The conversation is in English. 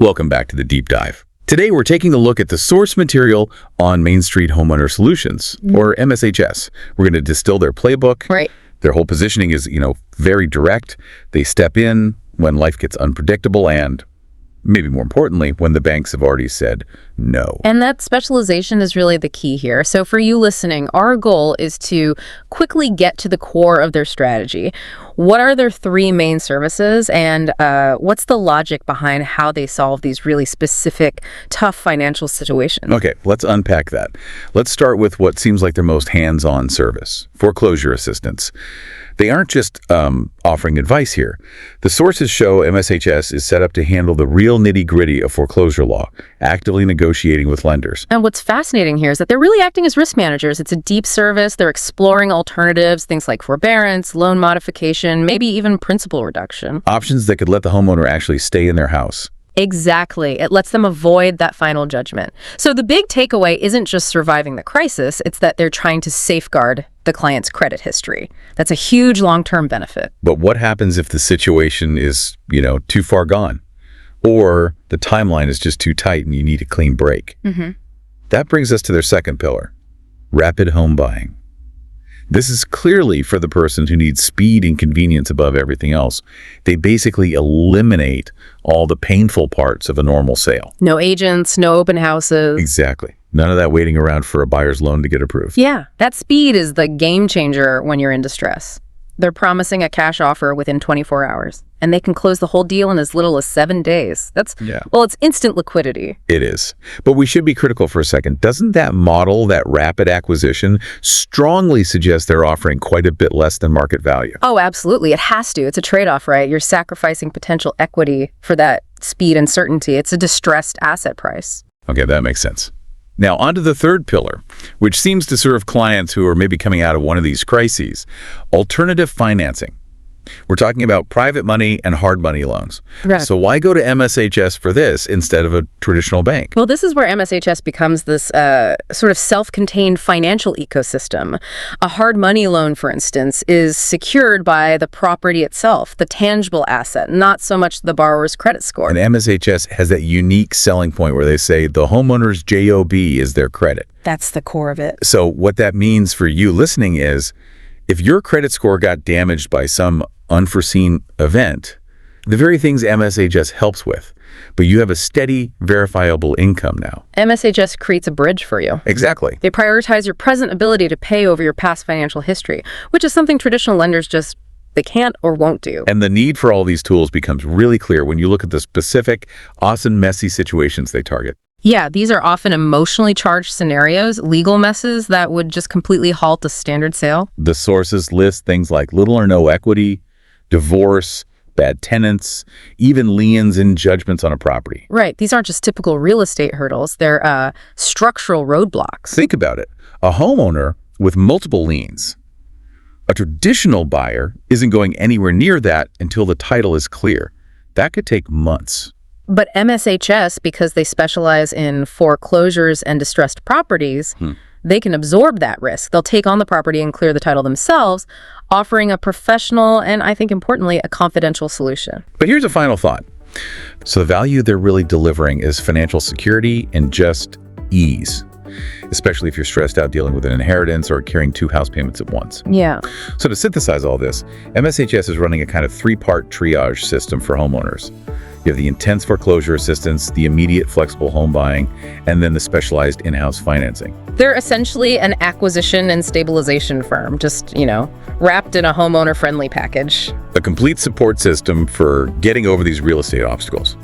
Welcome back to the Deep Dive. Today we're taking a look at the source material on MainStreet Homeowner Solutions, or MSHS. We're going to distill their playbook. Right. Their whole positioning is, very direct. They step in when life gets unpredictable and, maybe more importantly, when the banks have already said no. And that specialization is really the key here. So for you listening, our goal is to quickly get to the core of their strategy. What are their three main services, and what's the logic behind how they solve these really specific, tough financial situations? Okay, let's unpack that. Let's start with what seems like their most hands-on service, foreclosure assistance. They aren't just offering advice here. The sources show MSHS is set up to handle the real nitty-gritty of foreclosure law, actively negotiating with lenders. And what's fascinating here is that they're really acting as risk managers. It's a deep service. They're exploring alternatives, things like forbearance, loan modification, maybe even principal reduction. Options that could let the homeowner actually stay in their house. Exactly. It lets them avoid that final judgment. So the big takeaway isn't just surviving the crisis, it's that they're trying to safeguard the client's credit history. That's a huge long-term benefit. But what happens if the situation is, too far gone? Or the timeline is just too tight and you need a clean break? That brings us to their second pillar, rapid home buying. This is clearly for the person who needs speed and convenience above everything else. They basically eliminate all the painful parts of a normal sale. No agents, no open houses. Exactly. None of that waiting around for a buyer's loan to get approved. Yeah, that speed is the game changer when you're in distress. They're promising a cash offer within 24 hours, and they can close the whole deal in as little as 7 days. It's instant liquidity. It is. But we should be critical for a second. Doesn't that model, that rapid acquisition, strongly suggest they're offering quite a bit less than market value? Oh, absolutely. It has to. It's a trade-off, right? You're sacrificing potential equity for that speed and certainty. It's a distressed asset price. Okay, that makes sense. Now, on to the third pillar, which seems to serve clients who are maybe coming out of one of these crises, alternative financing. We're talking about private money and hard money loans. Right. So why go to MSHS for this instead of a traditional bank? Well, this is where MSHS becomes this sort of self-contained financial ecosystem. A hard money loan, for instance, is secured by the property itself, the tangible asset, not so much the borrower's credit score. And MSHS has that unique selling point where they say the homeowner's JOB is their credit. That's the core of it. So what that means for you listening is, if your credit score got damaged by some unforeseen event, the very things MSHS helps with, but you have a steady, verifiable income now. MSHS creates a bridge for you. Exactly. They prioritize your present ability to pay over your past financial history, which is something traditional lenders they can't or won't do. And the need for all these tools becomes really clear when you look at the specific, often messy situations they target. Yeah, these are often emotionally charged scenarios, legal messes that would just completely halt a standard sale. The sources list things like little or no equity, divorce, bad tenants, even liens and judgments on a property. Right. These aren't just typical real estate hurdles. They're structural roadblocks. Think about it. A homeowner with multiple liens. A traditional buyer isn't going anywhere near that until the title is clear. That could take months. But MSHS, because they specialize in foreclosures and distressed properties, they can absorb that risk. They'll take on the property and clear the title themselves, offering a professional and, I think importantly, a confidential solution. But here's a final thought. So the value they're really delivering is financial security and just ease, especially if you're stressed out dealing with an inheritance or carrying 2 house payments at once. Yeah. So to synthesize all this, MSHS is running a kind of 3-part triage system for homeowners. You have the intense foreclosure assistance, the immediate flexible home buying, and then the specialized in-house financing. They're essentially an acquisition and stabilization firm, just, wrapped in a homeowner-friendly package. A complete support system for getting over these real estate obstacles.